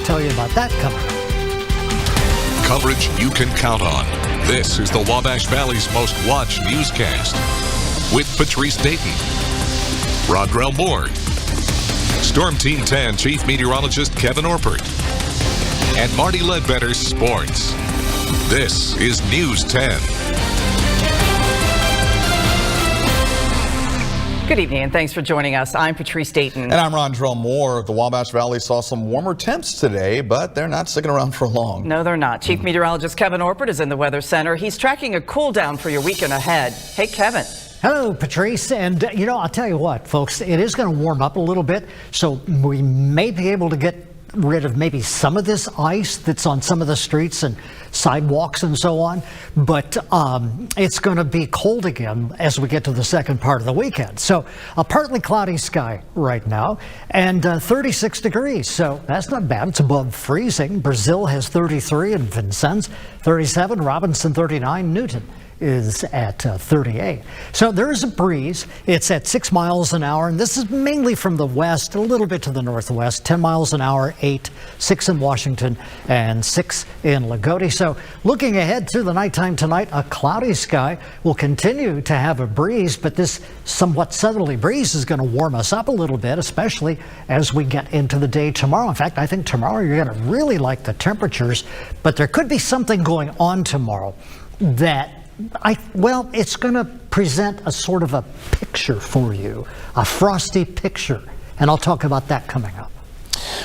tell you about that coming up. Coverage you can count on. This is the Wabash Valley's most watched newscast with Patrice Dayton, Rodrell Moore, Storm Team 10 Chief Meteorologist Kevin Orpert, and Marty Ledbetter Sports. This is News 10. Good evening, and thanks for joining us. I'm Patrice Dayton. And I'm Rodrell Moore. The Wabash Valley saw some warmer temps today, but they're not sticking around for long. No, they're not. Chief Meteorologist Kevin Orpert is in the Weather Center. He's tracking a cool down for your weekend ahead. Hey, Kevin. Hello, Patrice. And, I'll tell you what, folks, it is going to warm up a little bit, so we may be able to get rid of maybe some of this ice that's on some of the streets and sidewalks and so on, but it's going to be cold again as we get to the second part of the weekend. So a partly cloudy sky right now and 36 degrees, so that's not bad. It's above freezing. Brazil has 33 and Vincennes 37, Robinson 39, Newton is at 38. So there is a breeze. It's at 6 miles an hour, and this is mainly from the west, a little bit to the northwest. 10 miles an hour, 8, 6 in Washington, and 6 in Lagodi. So looking ahead through the nighttime tonight, a cloudy sky will continue to have a breeze, but this somewhat southerly breeze is going to warm us up a little bit, especially as we get into the day tomorrow. In fact, I think tomorrow you're going to really like the temperatures, but there could be something going on tomorrow that it's going to present a sort of a picture for you, a frosty picture, and I'll talk about that coming up.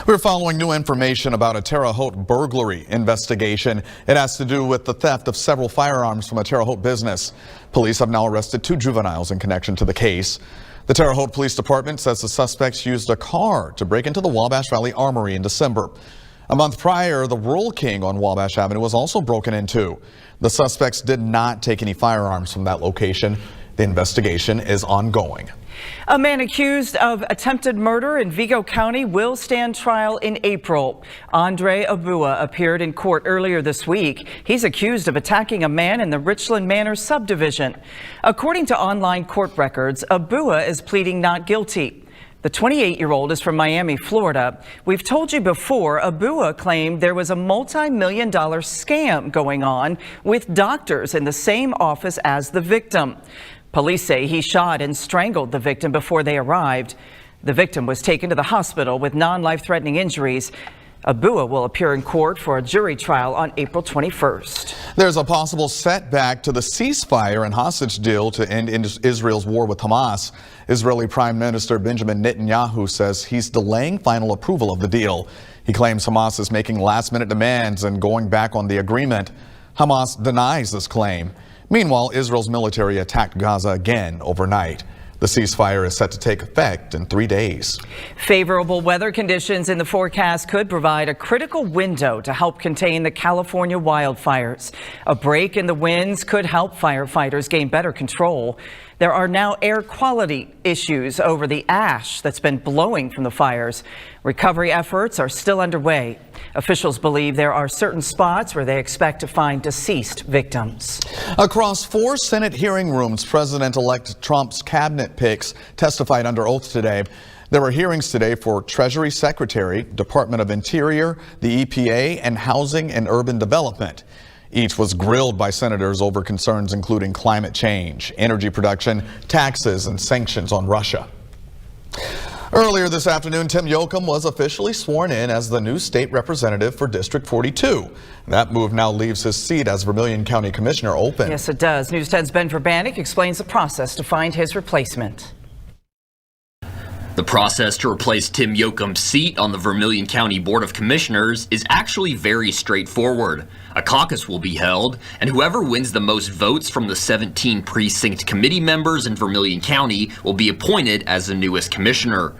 We're following new information about a Terre Haute burglary investigation. It has to do with the theft of several firearms from a Terre Haute business. Police have now arrested 2 juveniles in connection to the case. The Terre Haute Police Department says the suspects used a car to break into the Wabash Valley Armory in December. A month prior, the Rural King on Wabash Avenue was also broken into. The suspects did not take any firearms from that location. The investigation is ongoing. A man accused of attempted murder in Vigo County will stand trial in April. Andre Abua appeared in court earlier this week. He's accused of attacking a man in the Richland Manor subdivision. According to online court records, Abua is pleading not guilty. The 28-year-old is from Miami, Florida. We've told you before, Abua claimed there was a multi-million-dollar scam going on with doctors in the same office as the victim. Police say he shot and strangled the victim before they arrived. The victim was taken to the hospital with non-life-threatening injuries. Abua will appear in court for a jury trial on April 21st. There's a possible setback to the ceasefire and hostage deal to end Israel's war with Hamas. Israeli Prime Minister Benjamin Netanyahu says he's delaying final approval of the deal. He claims Hamas is making last-minute demands and going back on the agreement. Hamas denies this claim. Meanwhile, Israel's military attacked Gaza again overnight. The ceasefire is set to take effect in 3 days. Favorable weather conditions in the forecast could provide a critical window to help contain the California wildfires. A break in the winds could help firefighters gain better control. There are now air quality issues over the ash that's been blowing from the fires. Recovery efforts are still underway. Officials believe there are certain spots where they expect to find deceased victims. Across 4 Senate hearing rooms, President-elect Trump's cabinet picks testified under oath today. There were hearings today for Treasury Secretary, Department of Interior, the EPA, and Housing and Urban Development. Each was grilled by senators over concerns including climate change, energy production, taxes, and sanctions on Russia. Earlier this afternoon, Tim Yoakum was officially sworn in as the new state representative for District 42. That move now leaves his seat as Vermilion County Commissioner open. Yes, it does. News 10's Ben Verbanek explains the process to find his replacement. The process to replace Tim Yoakum's seat on the Vermilion County Board of Commissioners is actually very straightforward. A caucus will be held, and whoever wins the most votes from the 17 precinct committee members in Vermilion County will be appointed as the newest commissioner.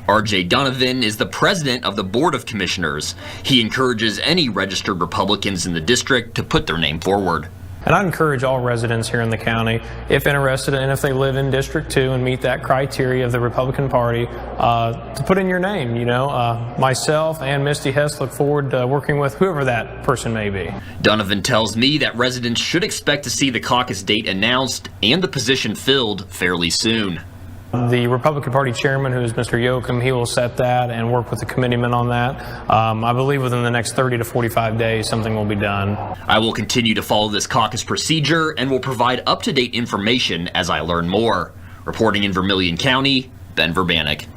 R.J. Donovan is the president of the Board of Commissioners. He encourages any registered Republicans in the district to put their name forward. And I encourage all residents here in the county, if interested and if they live in District 2 and meet that criteria of the Republican Party, to put in your name. Myself and Misty Hess look forward to working with whoever that person may be. Donovan tells me that residents should expect to see the caucus date announced and the position filled fairly soon. The Republican Party chairman, who is Mr. Yoakum, he will set that and work with the committeeman on that. I believe within the next 30 to 45 days, something will be done. I will continue to follow this caucus procedure and will provide up-to-date information as I learn more. Reporting in Vermilion County, Ben Verbanek.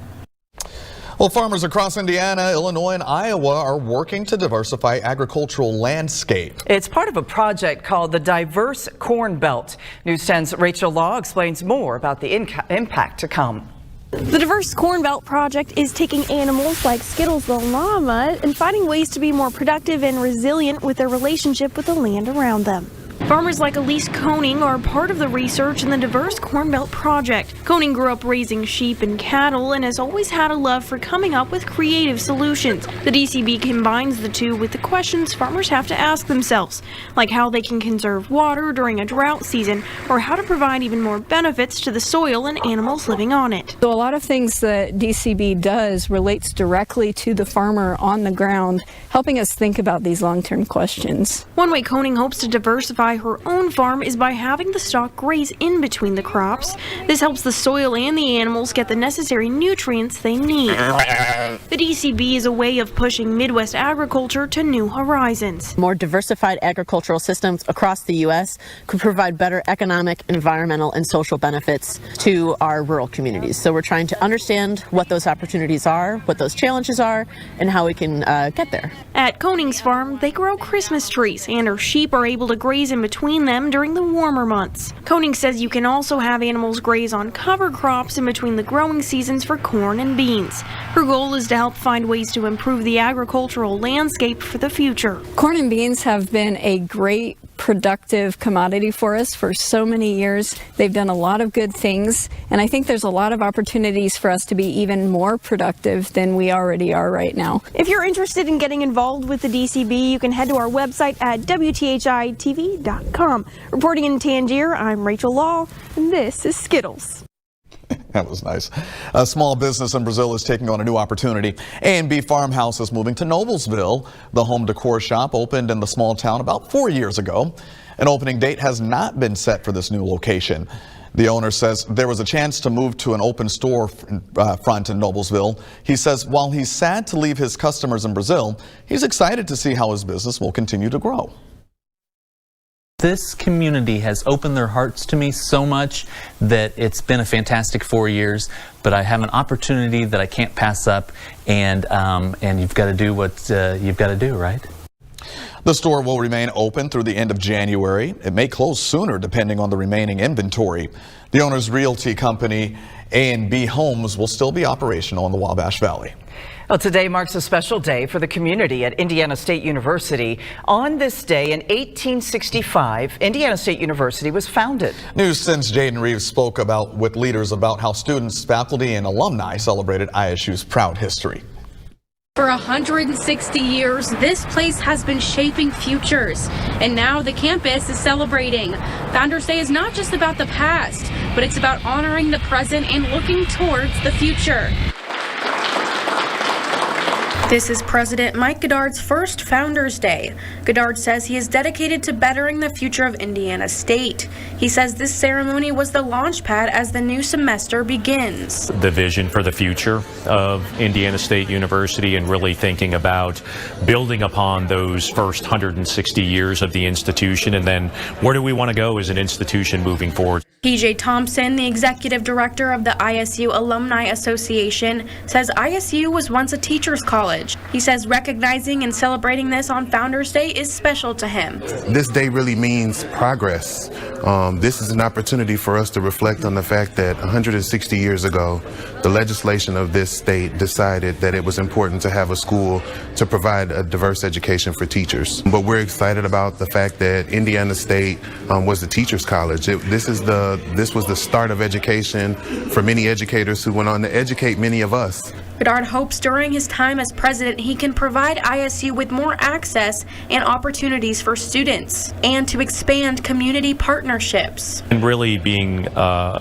Well, farmers across Indiana, Illinois, and Iowa are working to diversify agricultural landscape. It's part of a project called the Diverse Corn Belt. News 10's Rachel Law explains more about the impact to come. The Diverse Corn Belt project is taking animals like Skittles the llama and finding ways to be more productive and resilient with their relationship with the land around them. Farmers like Elise Koning are part of the research in the Diverse Corn Belt project. Koning grew up raising sheep and cattle and has always had a love for coming up with creative solutions. The DCB combines the two with the questions farmers have to ask themselves, like how they can conserve water during a drought season or how to provide even more benefits to the soil and animals living on it. So a lot of things that DCB does relates directly to the farmer on the ground, helping us think about these long-term questions. One way Koning hopes to diversify her own farm is by having the stock graze in between the crops. This helps the soil and the animals get the necessary nutrients they need. The DCB is a way of pushing Midwest agriculture to new horizons. More diversified agricultural systems across the U.S. could provide better economic, environmental, and social benefits to our rural communities. So we're trying to understand what those opportunities are, what those challenges are, and how we can get there. At Koning's farm, they grow Christmas trees, and her sheep are able to graze in between them during the warmer months. Koning says you can also have animals graze on cover crops in between the growing seasons for corn and beans. Her goal is to help find ways to improve the agricultural landscape for the future. Corn and beans have been a great productive commodity for us for so many years. They've done a lot of good things, and I think there's a lot of opportunities for us to be even more productive than we already are right now. If you're interested in getting involved with the DCB, you can head to our website at WTHI-TV.com. Reporting in Tangier, I'm Rachel Law, and this is Skittles. That was nice. A small business in Brazil is taking on a new opportunity. A&B Farmhouse is moving to Noblesville. The home decor shop opened in the small town about 4 years ago. An opening date has not been set for this new location. The owner says there was a chance to move to an open store front in Noblesville. He says while he's sad to leave his customers in Brazil, he's excited to see how his business will continue to grow. This community has opened their hearts to me so much that it's been a fantastic 4 years, but I have an opportunity that I can't pass up, and you've got to do what you've got to do, right? The store will remain open through the end of January. It may close sooner depending on the remaining inventory. The owner's realty company, A&B Homes, will still be operational in the Wabash Valley. Well, today marks a special day for the community at Indiana State University. On this day in 1865, Indiana State University was founded. News Since Jaden Reeves spoke with leaders about how students, faculty, and alumni celebrated ISU's proud history. For 160 years, this place has been shaping futures, and now the campus is celebrating. Founders Day is not just about the past, but it's about honoring the present and looking towards the future. This is President Mike Goddard's first Founders Day. Goddard says he is dedicated to bettering the future of Indiana State. He says this ceremony was the launch pad as the new semester begins. The vision for the future of Indiana State University and really thinking about building upon those first 160 years of the institution, and then where do we want to go as an institution moving forward. PJ Thompson, the executive director of the ISU Alumni Association, says ISU was once a teacher's college. He says recognizing and celebrating this on Founders Day is special to him. This day really means progress. This is an opportunity for us to reflect on the fact that 160 years ago, the legislation of this state decided that it was important to have a school to provide a diverse education for teachers. But we're excited about the fact that Indiana State was a teacher's college. This was the start of education for many educators who went on to educate many of us. Bedard hopes during his time as president he can provide ISU with more access and opportunities for students and to expand community partnerships. And really being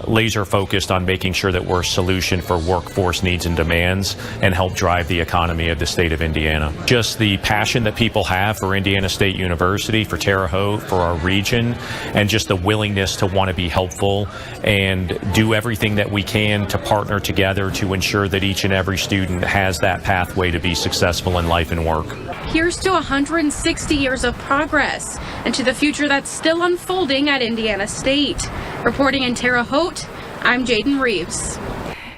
laser focused on making sure that we're a solution for workforce needs and demands and help drive the economy of the state of Indiana. Just the passion that people have for Indiana State University, for Terre Haute, for our region, and just the willingness to want to be helpful and do everything that we can to partner together to ensure that each and every student has that pathway to be successful in life and work. Here's to 160 years of progress and to the future that's still unfolding at Indiana State. Reporting in Terre Haute, I'm Jaden Reeves.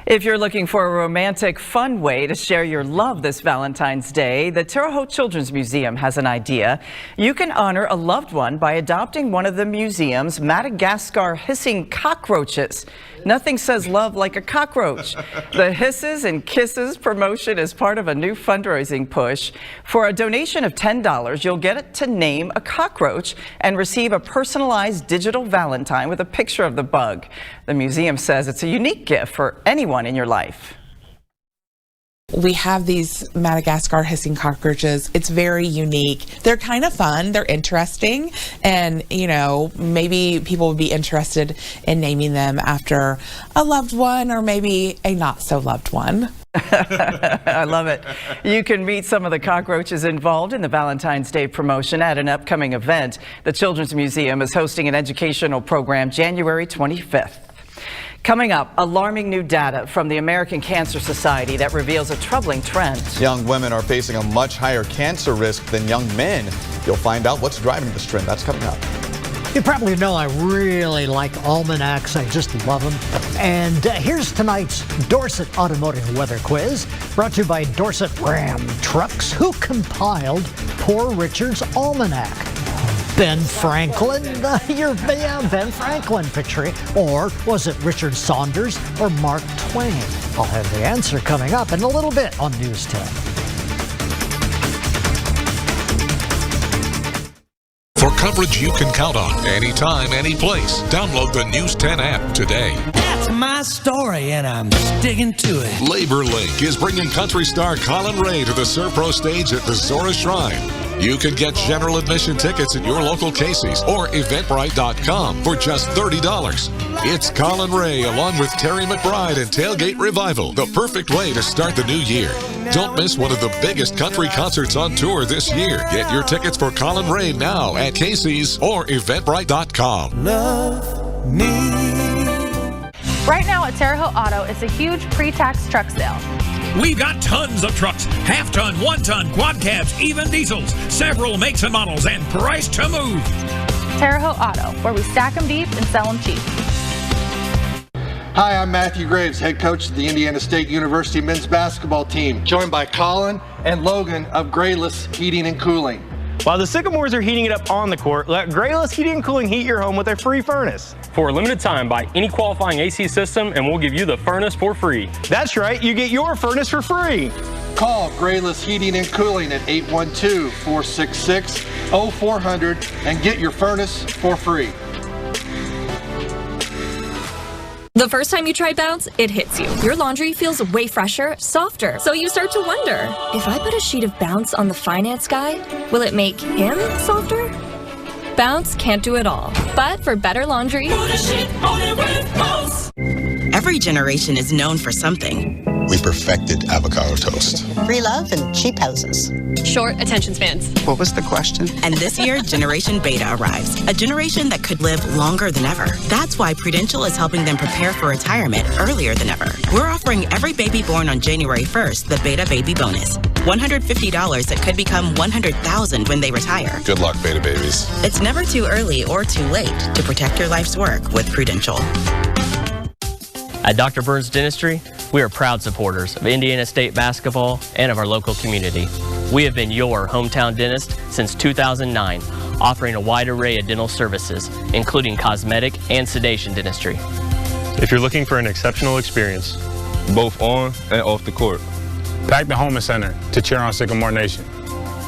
If you're looking for a romantic, fun way to share your love this Valentine's Day, the Terre Haute Children's Museum has an idea. You can honor a loved one by adopting one of the museum's Madagascar hissing cockroaches. Nothing says love like a cockroach. The Hisses and Kisses promotion is part of a new fundraising push. For a donation of $10, you'll get to name a cockroach and receive a personalized digital Valentine with a picture of the bug. The museum says it's a unique gift for anyone in your life. We have these Madagascar hissing cockroaches. It's very unique. They're kind of fun. They're interesting. And, you know, maybe people would be interested in naming them after a loved one or maybe a not so loved one. I love it. You can meet some of the cockroaches involved in the Valentine's Day promotion at an upcoming event. The Children's Museum is hosting an educational program January 25th. Coming up, alarming new data from the American Cancer Society that reveals a troubling trend. Young women are facing a much higher cancer risk than young men. You'll find out what's driving this trend. That's coming up. You probably know I really like almanacs. I just love them. And here's tonight's Dorset Automotive Weather Quiz, brought to you by Dorset Ram Trucks, who compiled Poor Richard's Almanac. Ben Franklin, Ben Franklin picture, or was it Richard Saunders or Mark Twain? I'll have the answer coming up in a little bit on News 10. For coverage you can count on anytime, any place, download the News 10 app today. That's my story, and I'm sticking to it. Labor Link is bringing country star Colin Ray to the Serpro stage at the Zora Shrine. You can get general admission tickets at your local Casey's or Eventbrite.com for just $30. It's Colin Ray along with Terry McBride and Tailgate Revival, the perfect way to start the new year. Don't miss one of the biggest country concerts on tour this year. Get your tickets for Colin Ray now at Casey's or Eventbrite.com. Love me. Right now at Terre Haute Auto, it's a huge pre-tax truck sale. We've got tons of trucks, half-ton, one-ton, quad cabs, even diesels, several makes and models, and price to move. Terre Haute Auto, where we stack them deep and sell them cheap. Hi, I'm Matthew Graves, head coach of the Indiana State University men's basketball team, joined by Colin and Logan of Grayless Heating and Cooling. While the Sycamores are heating it up on the court, let Grayless Heating and Cooling heat your home with a free furnace. For a limited time, buy any qualifying AC system and we'll give you the furnace for free. That's right, you get your furnace for free. Call Grayless Heating and Cooling at 812-466-0400 and get your furnace for free. The first time you try Bounce, it hits you. Your laundry feels way fresher, softer. So you start to wonder, if I put a sheet of Bounce on the finance guy, will it make him softer? Bounce can't do it all. But for better laundry, put a sheet on it with Bounce. Every generation is known for something. We perfected avocado toast. Free love and cheap houses. Short attention spans. What was the question? And this year, Generation Beta arrives. A generation that could live longer than ever. That's why Prudential is helping them prepare for retirement earlier than ever. We're offering every baby born on January 1st the Beta Baby Bonus. $150 that could become $100,000 when they retire. Good luck, Beta babies. It's never too early or too late to protect your life's work with Prudential. At Dr. Burns Dentistry, we are proud supporters of Indiana State basketball and of our local community. We have been your hometown dentist since 2009, offering a wide array of dental services, including cosmetic and sedation dentistry. If you're looking for an exceptional experience, both on and off the court, pack the Homa Center to cheer on Sycamore Nation.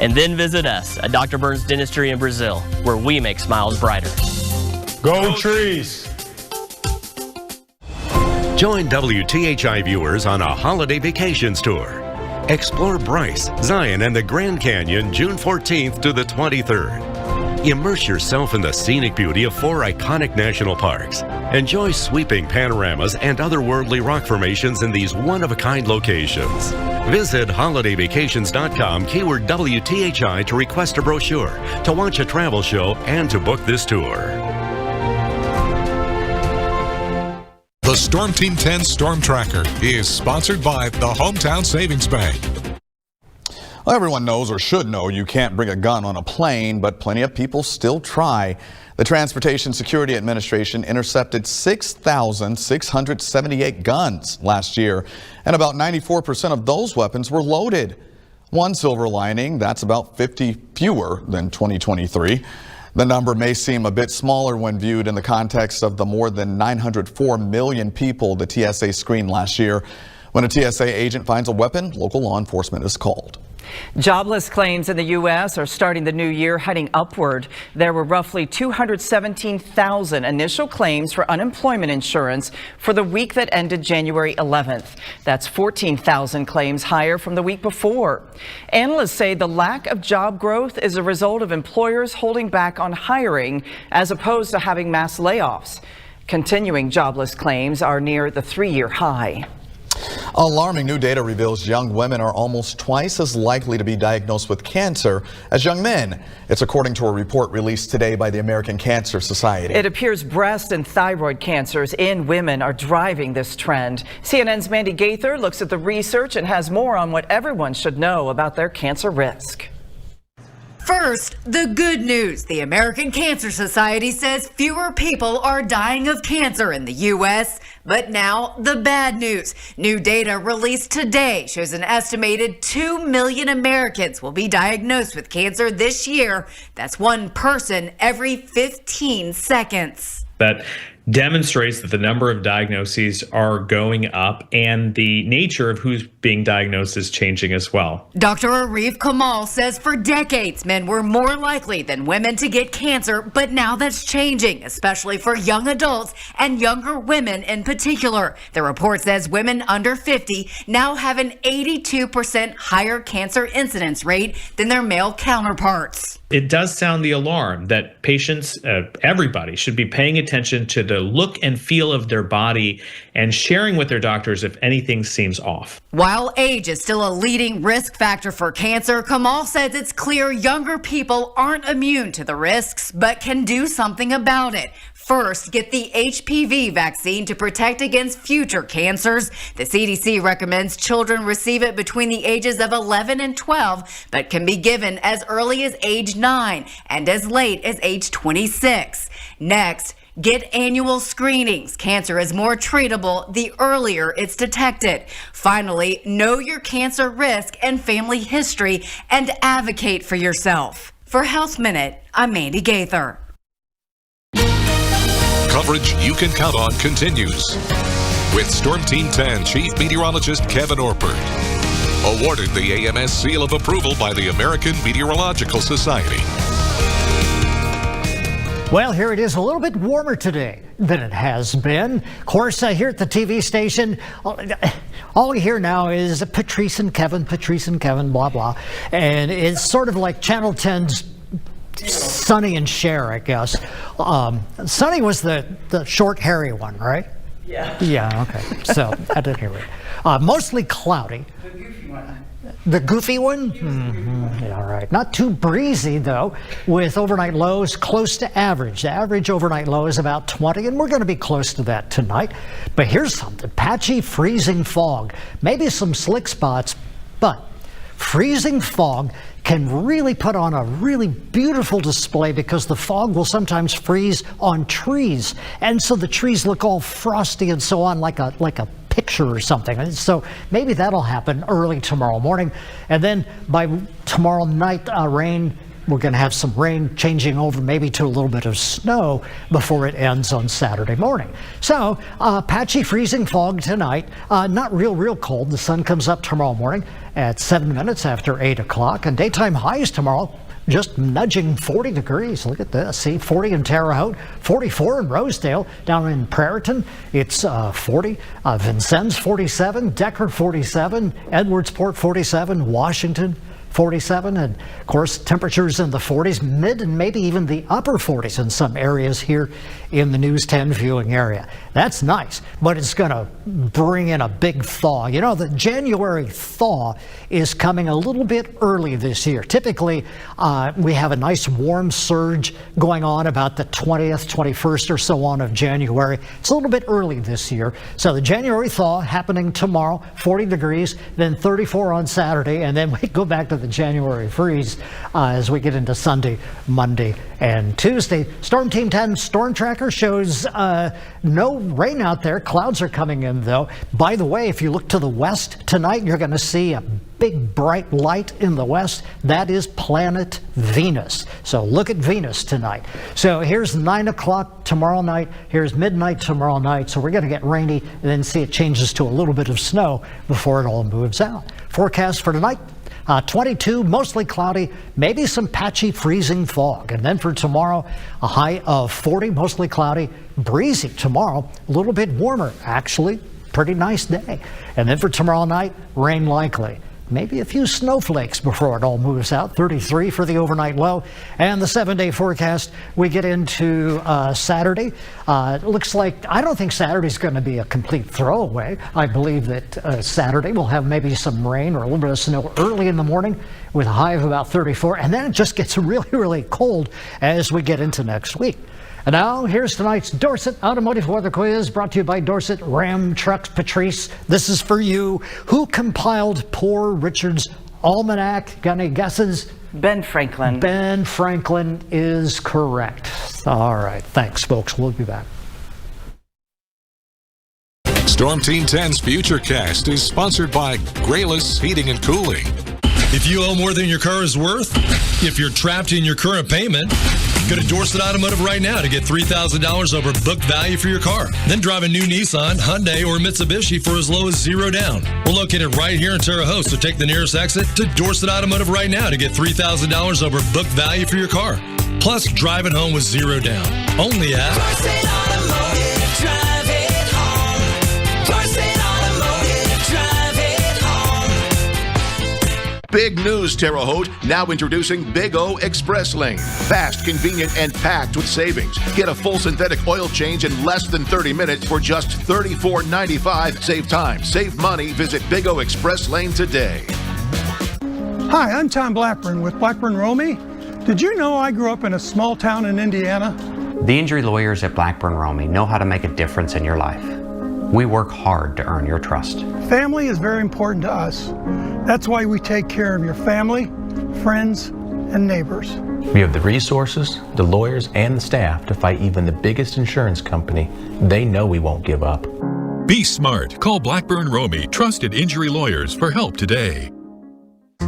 And then visit us at Dr. Burns Dentistry in Brazil, where we make smiles brighter. Go Trees! Join WTHI viewers on a holiday vacations tour. Explore Bryce, Zion, and the Grand Canyon June 14th to the 23rd. Immerse yourself in the scenic beauty of 4 iconic national parks. Enjoy sweeping panoramas and otherworldly rock formations in these one-of-a-kind locations. Visit holidayvacations.com keyword WTHI to request a brochure, to watch a travel show, and to book this tour. The Storm Team 10 Storm Tracker is sponsored by the Hometown Savings Bank. Well, everyone knows or should know you can't bring a gun on a plane, but plenty of people still try. The Transportation Security Administration intercepted 6,678 guns last year, and about 94% of those weapons were loaded. One silver lining, that's about 50 fewer than 2023. The number may seem a bit smaller when viewed in the context of the more than 904 million people the TSA screened last year. When a TSA agent finds a weapon, local law enforcement is called. Jobless claims in the U.S. are starting the new year heading upward. There were roughly 217,000 initial claims for unemployment insurance for the week that ended January 11th. That's 14,000 claims higher from the week before. Analysts say the lack of job growth is a result of employers holding back on hiring as opposed to having mass layoffs. Continuing jobless claims are near the 3-year high. Alarming new data reveals young women are almost twice as likely to be diagnosed with cancer as young men. It's according to a report released today by the American Cancer Society. It appears breast and thyroid cancers in women are driving this trend. CNN's Mandy Gaither looks at the research and has more on what everyone should know about their cancer risk. First, the good news. The American Cancer Society says fewer people are dying of cancer in the U.S. But now, the bad news. New data released today shows an estimated 2 million Americans will be diagnosed with cancer this year. That's one person every 15 seconds. That demonstrates that the number of diagnoses are going up and the nature of who's being diagnosed is changing as well. Dr. Arif Kamal says for decades, men were more likely than women to get cancer, but now that's changing, especially for young adults and younger women in particular. The report says women under 50 now have an 82% higher cancer incidence rate than their male counterparts. It does sound the alarm that patients, everybody, should be paying attention to the look and feel of their body and sharing with their doctors if anything seems off. While age is still a leading risk factor for cancer, Kamal says it's clear younger people aren't immune to the risks, but can do something about it. First, get the HPV vaccine to protect against future cancers. The CDC recommends children receive it between the ages of 11 and 12, but can be given as early as age 9 and as late as age 26. Next, get annual screenings. Cancer is more treatable the earlier it's detected. Finally, know your cancer risk and family history and advocate for yourself. For Health Minute, I'm Mandy Gaither. Coverage you can count on continues with Storm Team 10 Chief Meteorologist Kevin Orpert. Awarded the AMS seal of approval by the American Meteorological Society. Well, here it is, a little bit warmer today than it has been. Of course, here at the TV station, all we hear now is Patrice and Kevin, blah, blah. And it's sort of like Channel 10's Sonny and Cher, I guess. Sonny was the short, hairy one, right? Yeah. Yeah, okay. So, I didn't hear it. Mostly cloudy. The goofy one. The goofy one? Mm-hmm. Yeah, all right. Not too breezy, though, with overnight lows close to average. The average overnight low is about 20, and we're going to be close to that tonight. But here's something. Patchy, freezing fog. Maybe some slick spots, but freezing fog can really put on a really beautiful display because the fog will sometimes freeze on trees. And so the trees look all frosty and so on, like a picture or something. And so maybe that'll happen early tomorrow morning. And then by tomorrow night, rain we're going to have some rain changing over maybe to a little bit of snow before it ends on Saturday morning. So patchy freezing fog tonight, not real cold. The sun comes up tomorrow morning at 7 minutes after 8 o'clock, and daytime highs tomorrow just nudging 40 degrees. Look at this. See, 40 in Terre Haute, 44 in Rosedale. Down in Prairiton, it's 40. Vincennes, 47. Decker, 47. Edwardsport, 47. Washington, 47. And of course, temperatures in the 40s, mid and maybe even the upper 40s in some areas here in the News 10 viewing area. That's nice, but it's going to bring in a big thaw. You know, the January thaw is coming a little bit early this year. Typically, we have a nice warm surge going on about the 20th, 21st or so on of January. It's a little bit early this year. So the January thaw happening tomorrow, 40 degrees, then 34 on Saturday, and then we go back to the January freeze as we get into Sunday, Monday, and Tuesday. Storm Team 10 Storm Tracker shows no rain out there. Clouds are coming in, though. By the way, if you look to the west tonight, you're going to see a big bright light in the west. That is planet Venus. So look at Venus tonight. So here's 9 o'clock tomorrow night. Here's midnight tomorrow night. So we're going to get rainy and then see it changes to a little bit of snow before it all moves out. Forecast for tonight. 22, mostly cloudy, maybe some patchy freezing fog. And then for tomorrow, a high of 40, mostly cloudy, breezy tomorrow, a little bit warmer, actually, pretty nice day. And then for tomorrow night, rain likely. Maybe a few snowflakes before it all moves out. 33 for the overnight low. And the 7-day forecast, we get into Saturday. It looks like, I don't think Saturday's going to be a complete throwaway. I believe that Saturday will have maybe some rain or a little bit of snow early in the morning with a high of about 34. And then it just gets really cold as we get into next week. And now, here's tonight's Dorset Automotive Weather Quiz, brought to you by Dorset Ram Trucks. Patrice, this is for you. Who compiled Poor Richard's Almanac? Got any guesses? Ben Franklin. Ben Franklin is correct. All right, thanks, folks. We'll be back. Storm Team 10's Futurecast is sponsored by Grayless Heating and Cooling. If you owe more than your car is worth, if you're trapped in your current payment, go to Dorset Automotive right now to get $3,000 over book value for your car. Then drive a new Nissan, Hyundai, or Mitsubishi for as low as $0 down. We're located right here in Terre Haute, so take the nearest exit to Dorset Automotive right now to get $3,000 over book value for your car. Plus, drive it home with $0 down. Only at Dorset Automotive. Drive it home. Dorset Automotive. Drive it home. Big news, Terre Haute. Now introducing Big O Express Lane. Fast, convenient, and packed with savings. Get a full synthetic oil change in less than 30 minutes for just $34.95. Save time, save money. Visit Big O Express Lane today. Hi, I'm Tom Blackburn with Blackburn Romy. Did you know I grew up in a small town in Indiana? The injury lawyers at Blackburn Romy know how to make a difference in your life. We work hard to earn your trust. Family is very important to us. That's why we take care of your family, friends, and neighbors. We have the resources, the lawyers, and the staff to fight even the biggest insurance company. They know we won't give up. Be smart. Call Blackburn Romy, trusted injury lawyers, for help today.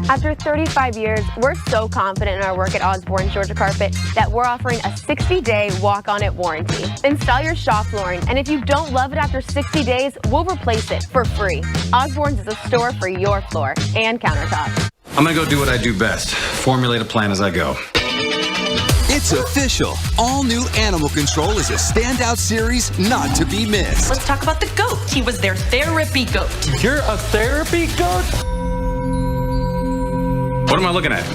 After 35 years, we're so confident in our work at Osborne's Georgia Carpet that we're offering a 60-day walk-on-it warranty. Install your shop flooring, and if you don't love it after 60 days, we'll replace it for free. Osborne's is a store for your floor and countertops. I'm gonna go do what I do best, formulate a plan as I go. It's official. All new Animal Control is a standout series not to be missed. Let's talk about the goat. He was their therapy goat. You're a therapy goat? What am I looking at?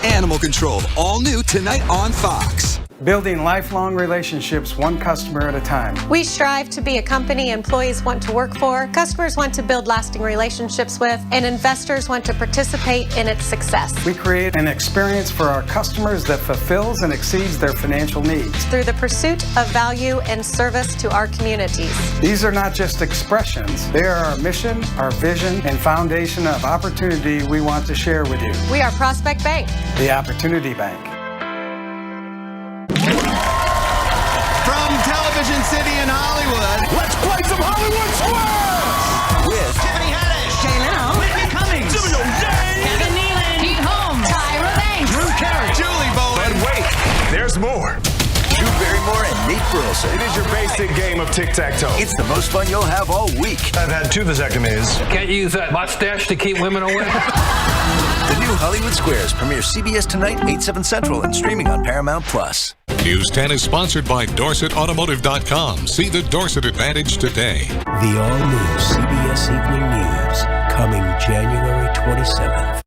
Animal Control, all new tonight on Fox. Building lifelong relationships one customer at a time. We strive to be a company employees want to work for, customers want to build lasting relationships with, and investors want to participate in its success. We create an experience for our customers that fulfills and exceeds their financial needs. Through the pursuit of value and service to our communities. These are not just expressions. They are our mission, our vision, and foundation of opportunity we want to share with you. We are Prospect Bank. The Opportunity Bank. From Television City in Hollywood, let's play some Hollywood Squares! With Tiffany Haddish, Jay Leno, Whitney Cummings, Jimmy O'Day, Kevin Nealon, Pete Holmes, Tyra Banks, Drew Carey, Julie of tic-tac-toe. It's the most fun you'll have all week. I've had 2 vasectomies. Can't you use that mustache to keep women away? The new Hollywood Squares premieres CBS tonight, 8/7 Central, and streaming on Paramount+. News 10 is sponsored by DorsetAutomotive.com. See the Dorset advantage today. The all-new CBS Evening News, coming January 27th.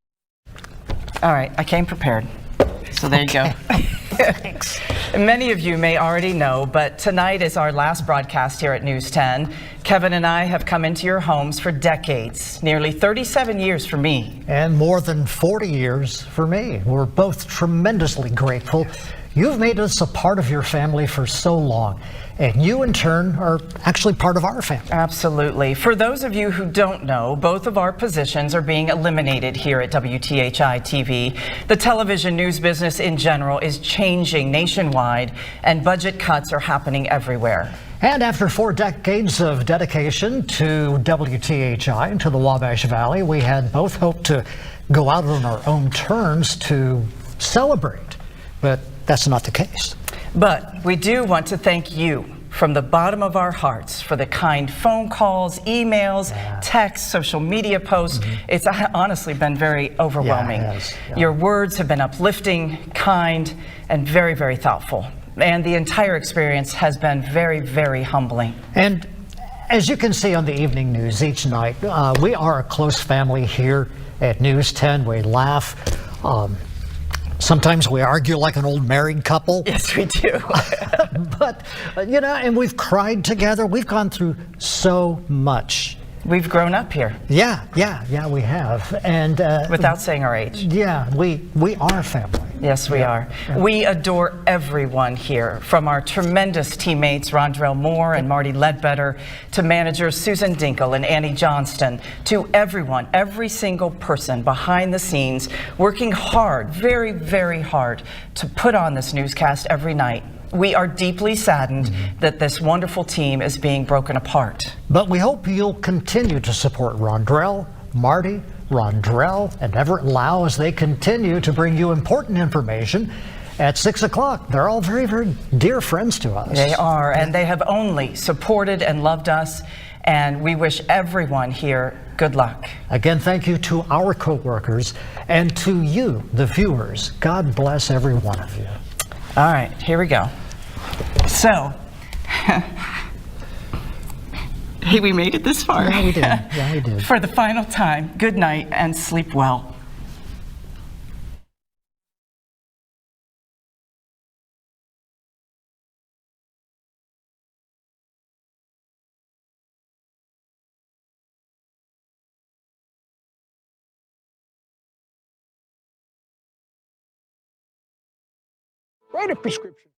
All right, I came prepared. So there you go. Thanks. Many of you may already know, but tonight is our last broadcast here at News 10. Kevin and I have come into your homes for decades, nearly 37 years for me. And more than 40 years for me. We're both tremendously grateful. You've made us a part of your family for so long, and you in turn are actually part of our family. Absolutely. For those of you who don't know, both of our positions are being eliminated here at WTHI-TV. The television news business in general is changing nationwide, and budget cuts are happening everywhere. And after 4 decades of dedication to WTHI and to the Wabash Valley, we had both hoped to go out on our own terms to celebrate, but that's not the case. But we do want to thank you from the bottom of our hearts for the kind phone calls, emails, texts, social media posts. It's honestly been very overwhelming. Your words have been uplifting, kind, and very, very thoughtful. And the entire experience has been very, very humbling. And as you can see on the evening news each night, we are a close family here at News 10. We laugh. Sometimes we argue like an old married couple. Yes, we do. But, you know, and we've cried together. We've gone through so much. We've grown up here. Yeah, we have. And without saying our age. Yeah, we are family. Yes, we are. Yeah. We adore everyone here, from our tremendous teammates, Rondrell Moore and Marty Ledbetter, to managers Susan Dinkle and Annie Johnston, to everyone, every single person behind the scenes, working hard, very, very hard, to put on this newscast every night. We are deeply saddened that this wonderful team is being broken apart. But we hope you'll continue to support Rondrell, Marty, Rondrell, and Everett Lau as they continue to bring you important information at 6 o'clock. They're all very, very dear friends to us. They are, and they have only supported and loved us, and we wish everyone here good luck. Again, thank you to our co-workers and to you, the viewers. God bless every one of you. All right, here we go. So, hey, we made it this far. Yeah, we did. Yeah, we did. For the final time, good night and sleep well. Write a prescription.